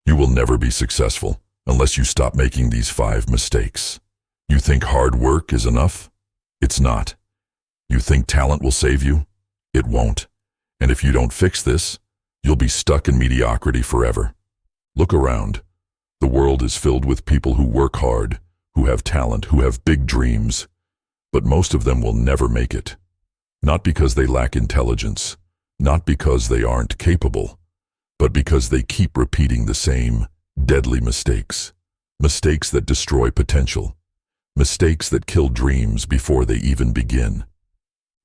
You will never be successful unless you stop making these 5 mistakes. You think hard work is enough? It's not. You think talent will save you? It won't. And if you don't fix this, you'll be stuck in mediocrity forever. Look around. The world is filled with people who work hard, who have talent, who have big dreams, but most of them will never make it. Not because they lack intelligence, not because they aren't capable, but because they keep repeating the same deadly mistakes. Mistakes that destroy potential. Mistakes that kill dreams before they even begin.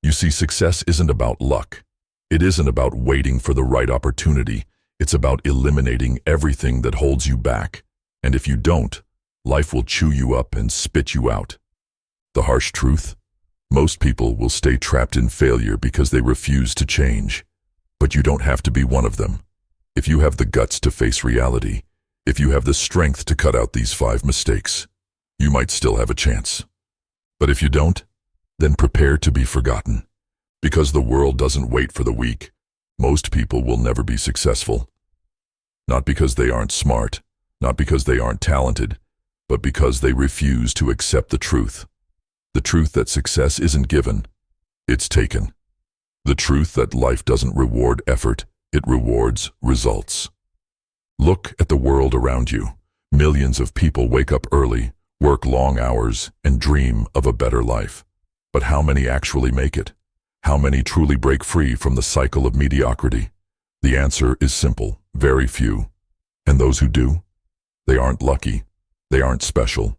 You see, success isn't about luck. It isn't about waiting for the right opportunity. It's about eliminating everything that holds you back. And if you don't, life will chew you up and spit you out. The harsh truth? Most people will stay trapped in failure because they refuse to change. But you don't have to be one of them. If you have the guts to face reality, if you have the strength to cut out these 5 mistakes, you might still have a chance. But if you don't, then prepare to be forgotten. Because the world doesn't wait for the weak. Most people will never be successful. Not because they aren't smart, not because they aren't talented, but because they refuse to accept the truth. The truth that success isn't given, it's taken. The truth that life doesn't reward effort, it rewards results. Look at the world around you. Millions of people wake up early, work long hours, and dream of a better life. But how many actually make it? How many truly break free from the cycle of mediocrity? The answer is simple: very few. And those who do? They aren't lucky. They aren't special.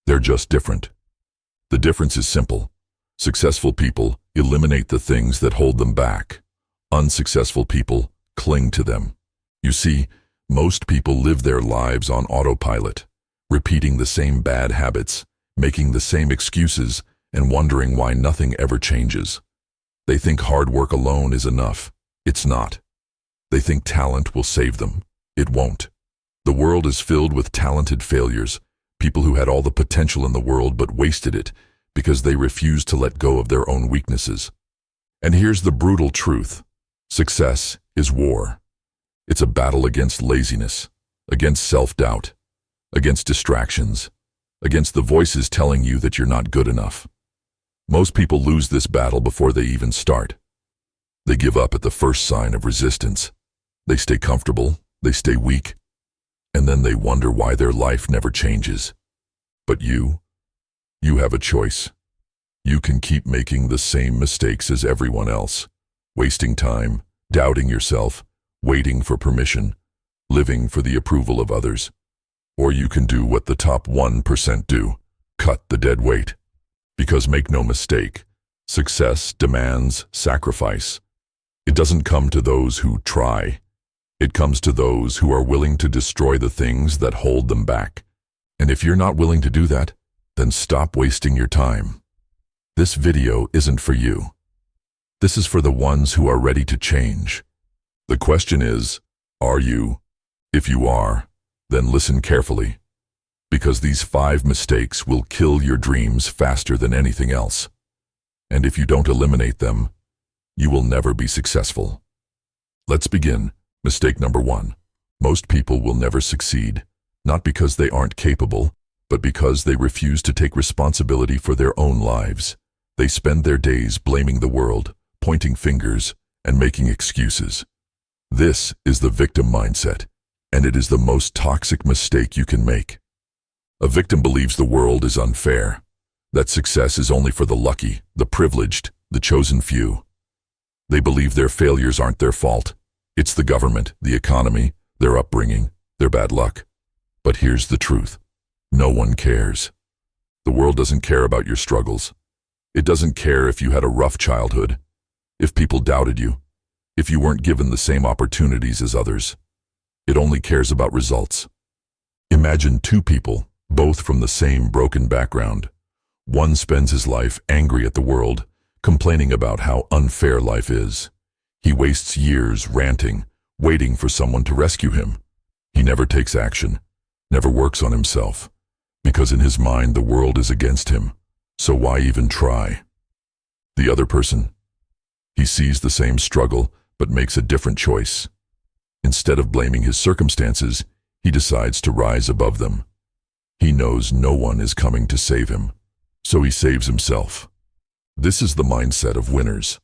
They're just different. The difference is simple. Successful people eliminate the things that hold them back. Unsuccessful people cling to them. You see, most people live their lives on autopilot, repeating the same bad habits, making the same excuses, and wondering why nothing ever changes. They think hard work alone is enough. It's not. They think talent will save them. It won't. The world is filled with talented failures, people who had all the potential in the world but wasted it because they refused to let go of their own weaknesses. And here's the brutal truth. Success is war. It's a battle against laziness, against self-doubt, against distractions, against the voices telling you that you're not good enough. Most people lose this battle before they even start. They give up at the first sign of resistance. They stay comfortable, they stay weak, and then they wonder why their life never changes. But you have a choice. You can keep making the same mistakes as everyone else, wasting time, doubting yourself, waiting for permission, living for the approval of others. Or you can do what the top 1% do, cut the dead weight. Because make no mistake, success demands sacrifice. It doesn't come to those who try. It comes to those who are willing to destroy the things that hold them back. And if you're not willing to do that, then stop wasting your time. This video isn't for you. This is for the ones who are ready to change. The question is, are you? If you are, then listen carefully. Because these 5 mistakes will kill your dreams faster than anything else. And if you don't eliminate them, you will never be successful. Let's begin. Mistake number 1. Most people will never succeed, not because they aren't capable, but because they refuse to take responsibility for their own lives. They spend their days blaming the world, pointing fingers, and making excuses. This is the victim mindset, and it is the most toxic mistake you can make. A victim believes the world is unfair, that success is only for the lucky, the privileged, the chosen few. They believe their failures aren't their fault. It's the government, the economy, their upbringing, their bad luck. But here's the truth. No one cares. The world doesn't care about your struggles. It doesn't care if you had a rough childhood, if people doubted you, if you weren't given the same opportunities as others. It only cares about results. Imagine 2 people, both from the same broken background. One spends his life angry at the world, complaining about how unfair life is. He wastes years ranting, waiting for someone to rescue him. He never takes action, never works on himself, because in his mind the world is against him, so why even try? The other person, he sees the same struggle but makes a different choice. Instead of blaming his circumstances, he decides to rise above them. He knows no one is coming to save him, so he saves himself. This is the mindset of winners.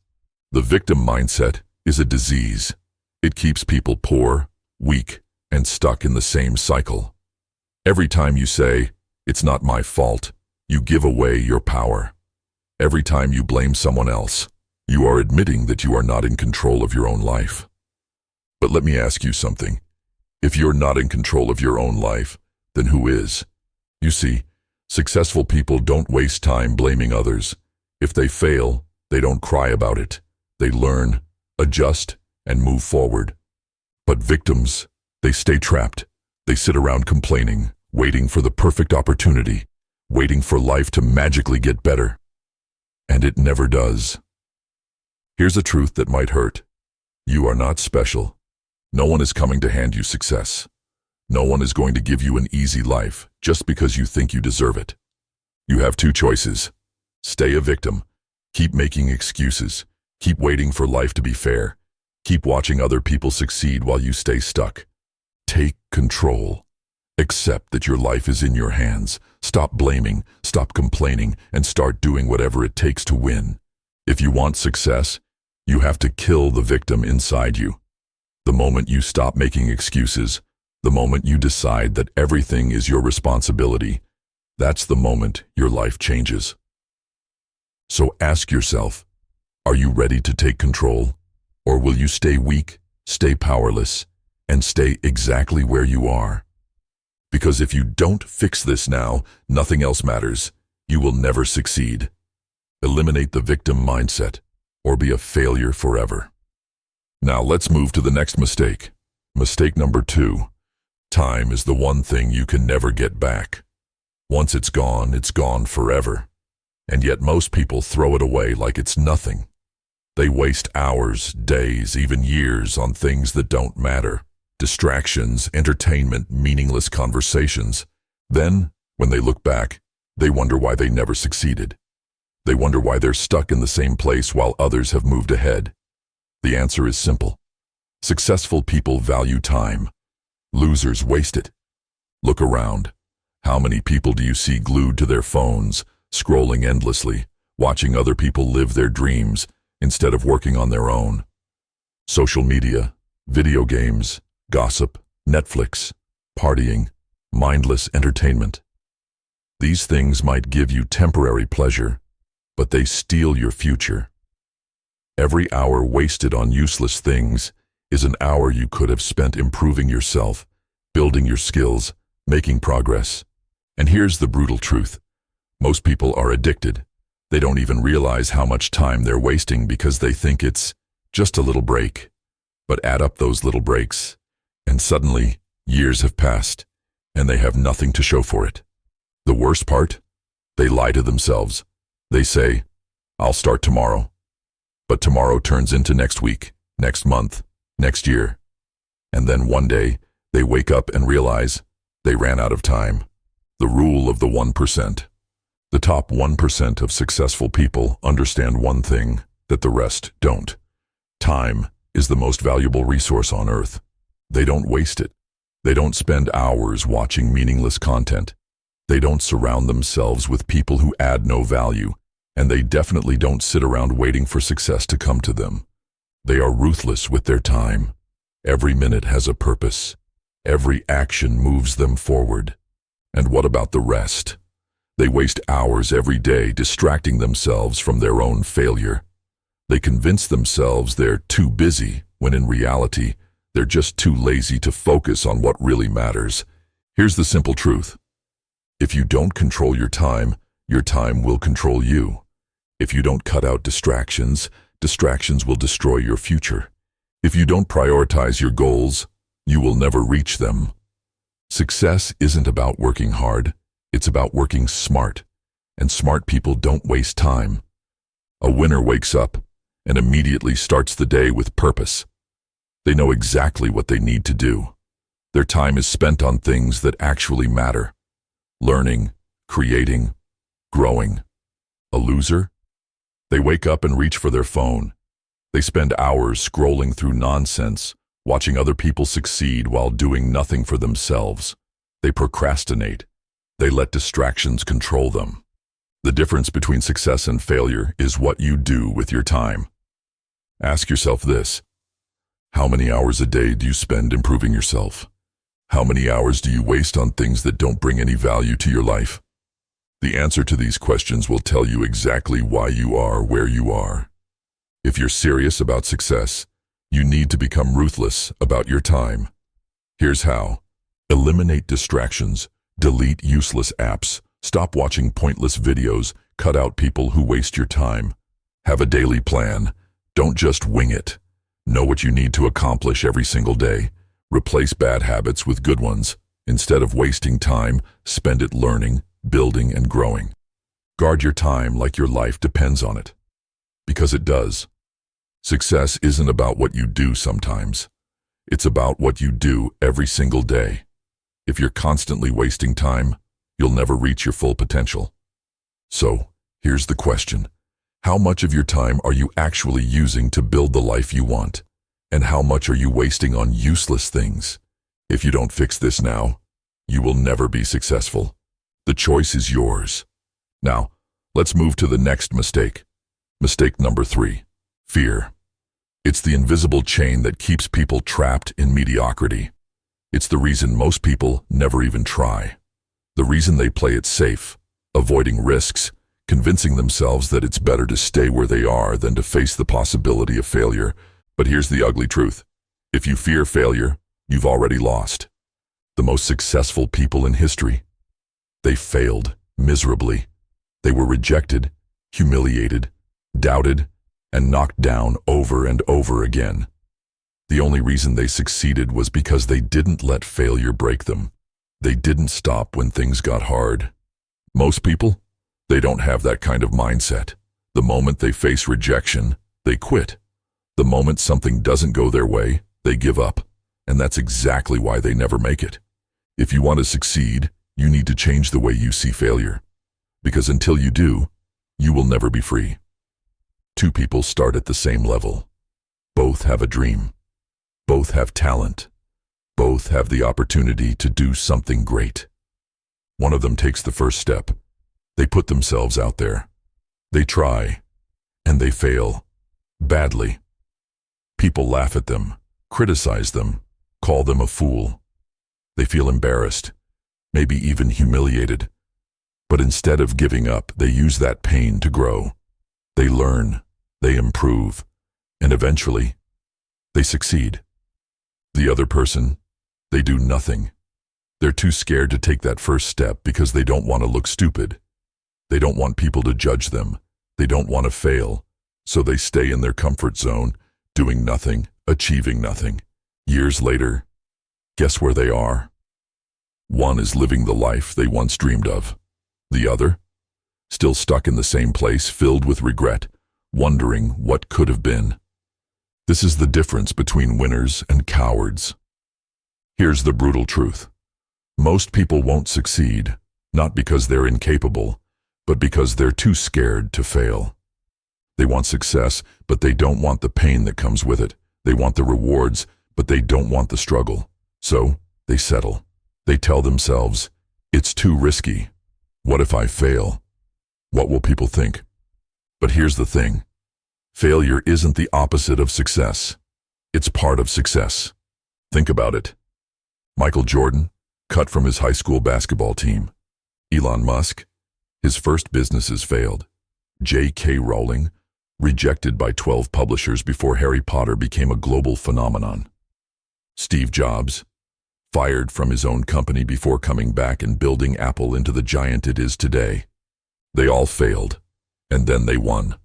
The victim mindset is a disease. It keeps people poor, weak, and stuck in the same cycle. Every time you say, "It's not my fault," you give away your power. Every time you blame someone else, you are admitting that you are not in control of your own life. But let me ask you something. If you're not in control of your own life, then who is? You see, successful people don't waste time blaming others. If they fail, they don't cry about it. They learn, adjust, and move forward. But victims, they stay trapped. They sit around complaining, waiting for the perfect opportunity, waiting for life to magically get better. And it never does. Here's a truth that might hurt. You are not special. No one is coming to hand you success. No one is going to give you an easy life just because you think you deserve it. You have two choices. Stay a victim. Keep making excuses. Keep waiting for life to be fair. Keep watching other people succeed while you stay stuck. Take control. Accept that your life is in your hands. Stop blaming, stop complaining, and start doing whatever it takes to win. If you want success, you have to kill the victim inside you. The moment you stop making excuses, the moment you decide that everything is your responsibility, that's the moment your life changes. So ask yourself, are you ready to take control? Or will you stay weak, stay powerless, and stay exactly where you are? Because if you don't fix this now, nothing else matters. You will never succeed. Eliminate the victim mindset, or be a failure forever. Now let's move to the next mistake. Mistake number 2. Time is the one thing you can never get back. Once it's gone forever. And yet most people throw it away like it's nothing. They waste hours, days, even years on things that don't matter. Distractions, entertainment, meaningless conversations. Then, when they look back, they wonder why they never succeeded. They wonder why they're stuck in the same place while others have moved ahead. The answer is simple. Successful people value time. Losers waste it. Look around. How many people do you see glued to their phones, scrolling endlessly, watching other people live their dreams instead of working on their own? Social media, video games, gossip, Netflix, partying, mindless entertainment. These things might give you temporary pleasure, but they steal your future. Every hour wasted on useless things is an hour you could have spent improving yourself, building your skills, making progress. And here's the brutal truth. Most people are addicted. They don't even realize how much time they're wasting because they think it's just a little break. But add up those little breaks, and suddenly, years have passed, and they have nothing to show for it. The worst part? They lie to themselves. They say, "I'll start tomorrow." But tomorrow turns into next week, next month, next year. And then one day, they wake up and realize they ran out of time. The rule of the 1%. The top 1% of successful people understand one thing that the rest don't. Time is the most valuable resource on earth. They don't waste it. They don't spend hours watching meaningless content. They don't surround themselves with people who add no value, and they definitely don't sit around waiting for success to come to them. They are ruthless with their time. Every minute has a purpose. Every action moves them forward. And what about the rest? They waste hours every day distracting themselves from their own failure. They convince themselves they're too busy, when in reality, they're just too lazy to focus on what really matters. Here's the simple truth. If you don't control your time will control you. If you don't cut out distractions, distractions will destroy your future. If you don't prioritize your goals, you will never reach them. Success isn't about working hard, it's about working smart. And smart people don't waste time. A winner wakes up and immediately starts the day with purpose. They know exactly what they need to do. Their time is spent on things that actually matter. Learning, creating, growing. A loser? They wake up and reach for their phone. They spend hours scrolling through nonsense watching other people succeed while doing nothing for themselves. They procrastinate. They let distractions control them. The difference between success and failure is what you do with your time. Ask yourself this: how many hours a day do you spend improving yourself? How many hours do you waste on things that don't bring any value to your life? The answer to these questions will tell you exactly why you are where you are. If you're serious about success, you need to become ruthless about your time. Here's how. Eliminate distractions. Delete useless apps. Stop watching pointless videos. Cut out people who waste your time. Have a daily plan. Don't just wing it. Know what you need to accomplish every single day. Replace bad habits with good ones. Instead of wasting time, spend it learning, building, and growing. Guard your time like your life depends on it. Because it does. Success isn't about what you do sometimes. It's about what you do every single day. If you're constantly wasting time, you'll never reach your full potential. So, here's the question. How much of your time are you actually using to build the life you want? And how much are you wasting on useless things? If you don't fix this now, you will never be successful. The choice is yours. Now, let's move to the next mistake. Mistake number 3, fear. It's the invisible chain that keeps people trapped in mediocrity. It's the reason most people never even try. The reason they play it safe, avoiding risks, convincing themselves that it's better to stay where they are than to face the possibility of failure. But here's the ugly truth. If you fear failure, you've already lost. The most successful people in history, they failed miserably. They were rejected, humiliated, doubted, and knocked down over and over again. The only reason they succeeded was because they didn't let failure break them. They didn't stop when things got hard. Most people, they don't have that kind of mindset. The moment they face rejection, they quit. The moment something doesn't go their way, they give up. And that's exactly why they never make it. If you want to succeed, you need to change the way you see failure. Because until you do, you will never be free. 2 people start at the same level. Both have a dream. Both have talent. Both have the opportunity to do something great. One of them takes the first step. They put themselves out there. They try, and they fail badly. People laugh at them, criticize them, call them a fool. They feel embarrassed, maybe even humiliated. But instead of giving up, they use that pain to grow. They learn, they improve, and eventually, they succeed. The other person, they do nothing. They're too scared to take that first step because they don't want to look stupid. They don't want people to judge them. They don't want to fail. So they stay in their comfort zone, doing nothing, achieving nothing. Years later, guess where they are? One is living the life they once dreamed of. The other, still stuck in the same place, filled with regret, wondering what could have been. This is the difference between winners and cowards. Here's the brutal truth. Most people won't succeed, not because they're incapable, but because they're too scared to fail. They want success, but they don't want the pain that comes with it. They want the rewards, but they don't want the struggle. So, they settle. They tell themselves, it's too risky. What if I fail? What will people think? But here's the thing. Failure isn't the opposite of success. It's part of success. Think about it. Michael Jordan, cut from his high school basketball team. Elon Musk, his first businesses failed. J.K. Rowling, rejected by 12 publishers before Harry Potter became a global phenomenon. Steve Jobs, fired from his own company before coming back and building Apple into the giant it is today. They all failed, and then they won.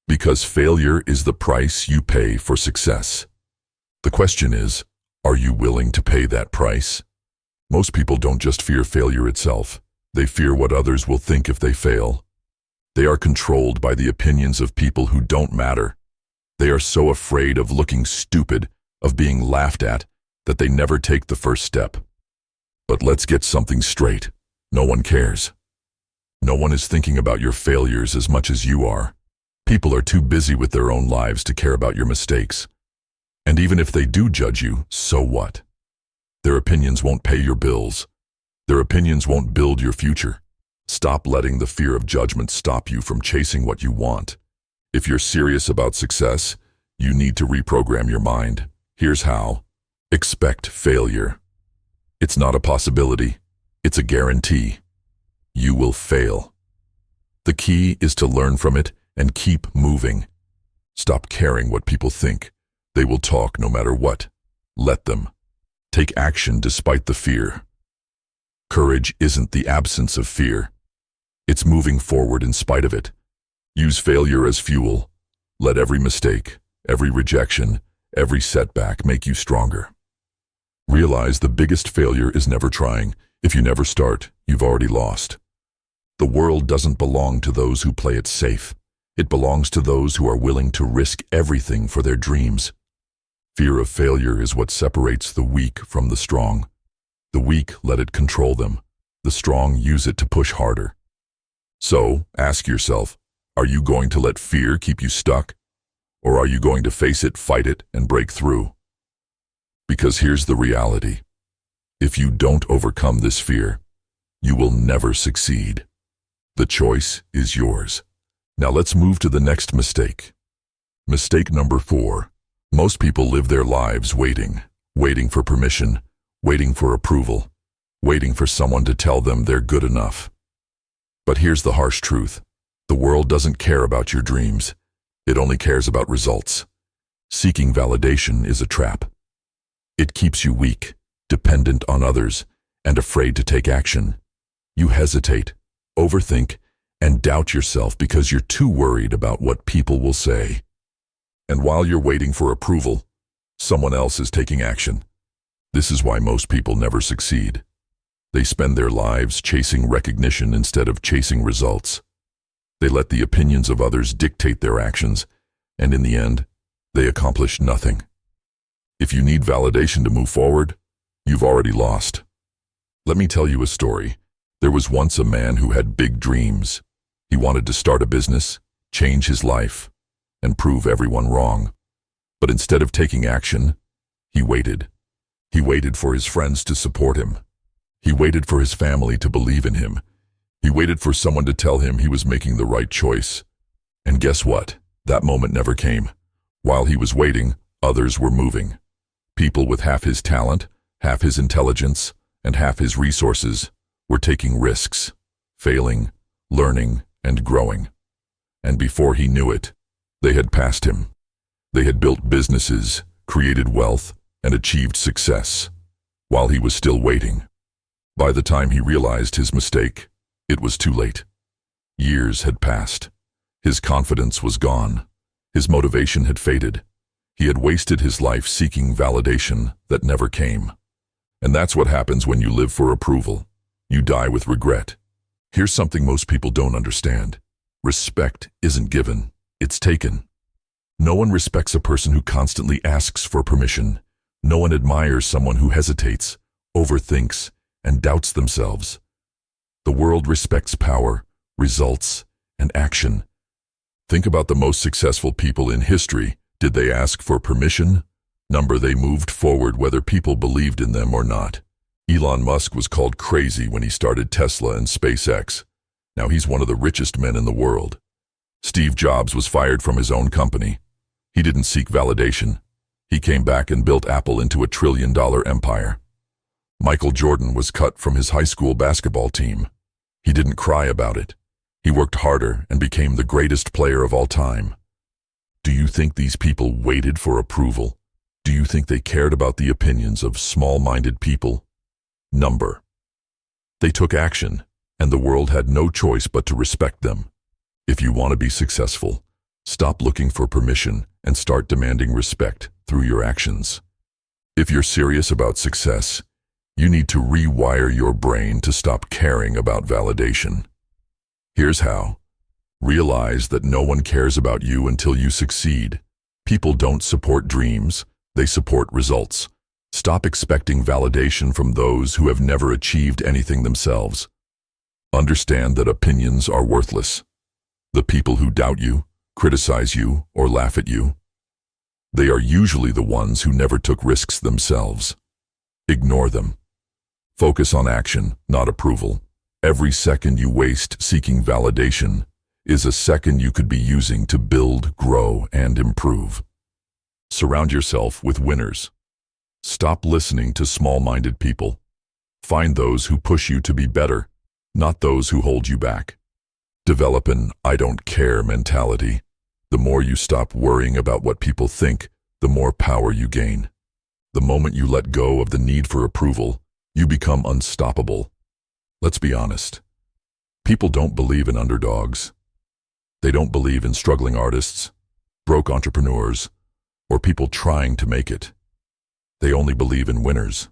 Because failure is the price you pay for success. The question is, are you willing to pay that price? Most people don't just fear failure itself. They fear what others will think if they fail. They are controlled by the opinions of people who don't matter. They are so afraid of looking stupid, of being laughed at, that they never take the first step. But let's get something straight. No one cares. No one is thinking about your failures as much as you are. People are too busy with their own lives to care about your mistakes. And even if they do judge you, so what? Their opinions won't pay your bills. Their opinions won't build your future. Stop letting the fear of judgment stop you from chasing what you want. If you're serious about success, you need to reprogram your mind. Here's how. Expect failure. It's not a possibility. It's a guarantee. You will fail. The key is to learn from it and keep moving. Stop caring what people think. They will talk no matter what. Let them. Take action despite the fear. Courage isn't the absence of fear. It's moving forward in spite of it. Use failure as fuel. Let every mistake, every rejection, every setback make you stronger. Realize the biggest failure is never trying. If you never start, you've already lost. The world doesn't belong to those who play it safe. It belongs to those who are willing to risk everything for their dreams. Fear of failure is what separates the weak from the strong. The weak let it control them. The strong use it to push harder. So, ask yourself, are you going to let fear keep you stuck? Or are you going to face it, fight it, and break through? Because here's the reality. If you don't overcome this fear, you will never succeed. The choice is yours. Now let's move to the next mistake. Mistake number 4. Most people live their lives waiting for permission, waiting for approval, waiting for someone to tell them they're good enough. But here's the harsh truth. The world doesn't care about your dreams. It only cares about results. Seeking validation is a trap. It keeps you weak, dependent on others, and afraid to take action. You hesitate, overthink, and doubt yourself because you're too worried about what people will say. And while you're waiting for approval, someone else is taking action. This is why most people never succeed. They spend their lives chasing recognition instead of chasing results. They let the opinions of others dictate their actions, and in the end, they accomplish nothing. If you need validation to move forward, you've already lost. Let me tell you a story. There was once a man who had big dreams. He wanted to start a business, change his life, and prove everyone wrong. But instead of taking action, he waited. He waited for his friends to support him. He waited for his family to believe in him. He waited for someone to tell him he was making the right choice. And guess what? That moment never came. While he was waiting, others were moving. People with half his talent, half his intelligence, and half his resources were taking risks, failing, learning, and growing. And before he knew it, they had passed him. They had built businesses, created wealth, and achieved success, while he was still waiting. By the time he realized his mistake, it was too late. Years had passed. His confidence was gone. His motivation had faded. He had wasted his life seeking validation that never came. And that's what happens when you live for approval. You die with regret. Here's something most people don't understand. Respect isn't given, it's taken. No one respects a person who constantly asks for permission. No one admires someone who hesitates, overthinks, and doubts themselves. The world respects power, results, and action. Think about the most successful people in history. Did they ask for permission? Number they moved forward whether people believed in them or not. Elon Musk was called crazy when he started Tesla and SpaceX. Now he's one of the richest men in the world. Steve Jobs was fired from his own company. He didn't seek validation. He came back and built Apple into a trillion-dollar empire. Michael Jordan was cut from his high school basketball team. He didn't cry about it. He worked harder and became the greatest player of all time. Do you think these people waited for approval? Do you think they cared about the opinions of small-minded people? Number. They took action, and the world had no choice but to respect them. If you want to be successful, stop looking for permission and start demanding respect through your actions. If you're serious about success, you need to rewire your brain to stop caring about validation. Here's how. Realize that no one cares about you until you succeed. People don't support dreams, they support results. Stop expecting validation from those who have never achieved anything themselves. Understand that opinions are worthless. The people who doubt you, criticize you, or laugh at you, They are usually the ones who never took risks themselves. Ignore them. Focus on action, not approval. Every second you waste seeking validation is a second you could be using to build, grow, and improve. Surround yourself with winners. Stop listening to small-minded people. Find those who push you to be better, not those who hold you back. Develop an "I don't care" mentality. The more you stop worrying about what people think, the more power you gain. The moment you let go of the need for approval, you become unstoppable. Let's be honest. People don't believe in underdogs. They don't believe in struggling artists, broke entrepreneurs, or people trying to make it. They only believe in winners.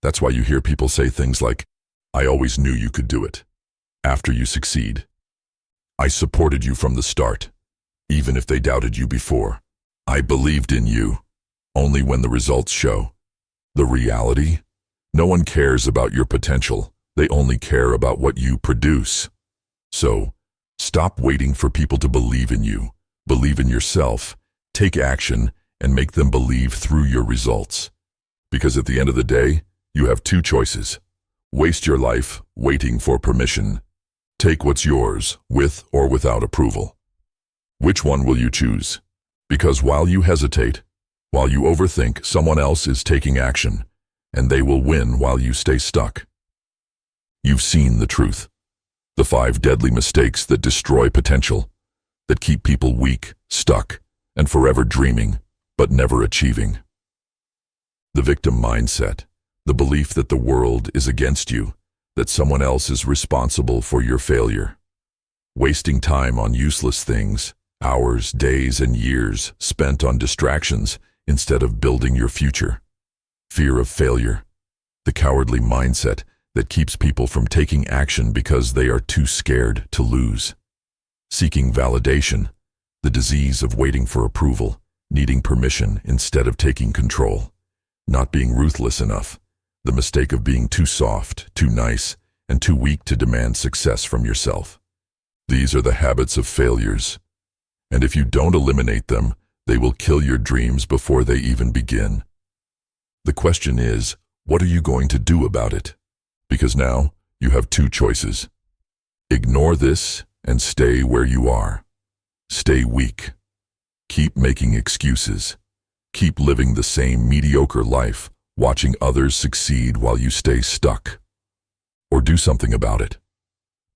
That's why you hear people say things like, "I always knew you could do it," after you succeed. "I supported you from the start, even if they doubted you before. I believed in you," only when the results show. The reality? No one cares about your potential. They only care about what you produce. So, stop waiting for people to believe in you. Believe in yourself. Take action and make them believe through your results. Because at the end of the day, you have two choices. Waste your life waiting for permission. Take what's yours, with or without approval. Which one will you choose? Because while you hesitate, while you overthink, someone else is taking action, and they will win while you stay stuck. You've seen the truth. The 5 deadly mistakes that destroy potential, that keep people weak, stuck, and forever dreaming, but never achieving. The victim mindset, the belief that the world is against you, that someone else is responsible for your failure. Wasting time on useless things, hours, days, and years spent on distractions instead of building your future. Fear of failure, the cowardly mindset that keeps people from taking action because they are too scared to lose. Seeking validation, the disease of waiting for approval, needing permission instead of taking control. Not being ruthless enough, the mistake of being too soft, too nice, and too weak to demand success from yourself. These are the habits of failures, and if you don't eliminate them, they will kill your dreams before they even begin. The question is, what are you going to do about it? Because now, you have 2 choices. Ignore this and stay where you are. Stay weak. Keep making excuses. Keep living the same mediocre life, watching others succeed while you stay stuck. Or do something about it.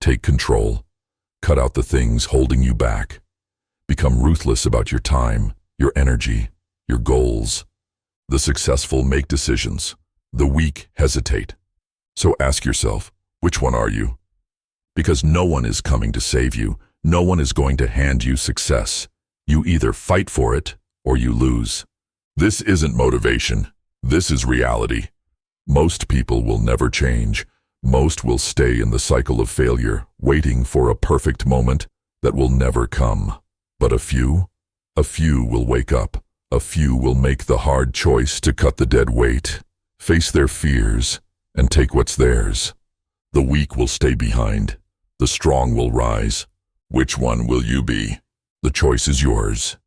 Take control. Cut out the things holding you back. Become ruthless about your time, your energy, your goals. The successful make decisions. The weak hesitate. So ask yourself, which one are you? Because no one is coming to save you. No one is going to hand you success. You either fight for it or you lose. This isn't motivation. This is reality. Most people will never change. Most will stay in the cycle of failure, waiting for a perfect moment that will never come. But a few will wake up. A few will make the hard choice to cut the dead weight, face their fears, and take what's theirs. The weak will stay behind. The strong will rise. Which one will you be? The choice is yours.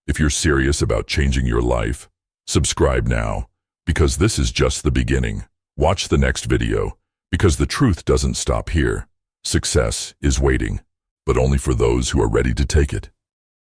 If you're serious about changing your life, subscribe now, because this is just the beginning. Watch the next video, because the truth doesn't stop here. Success is waiting, but only for those who are ready to take it.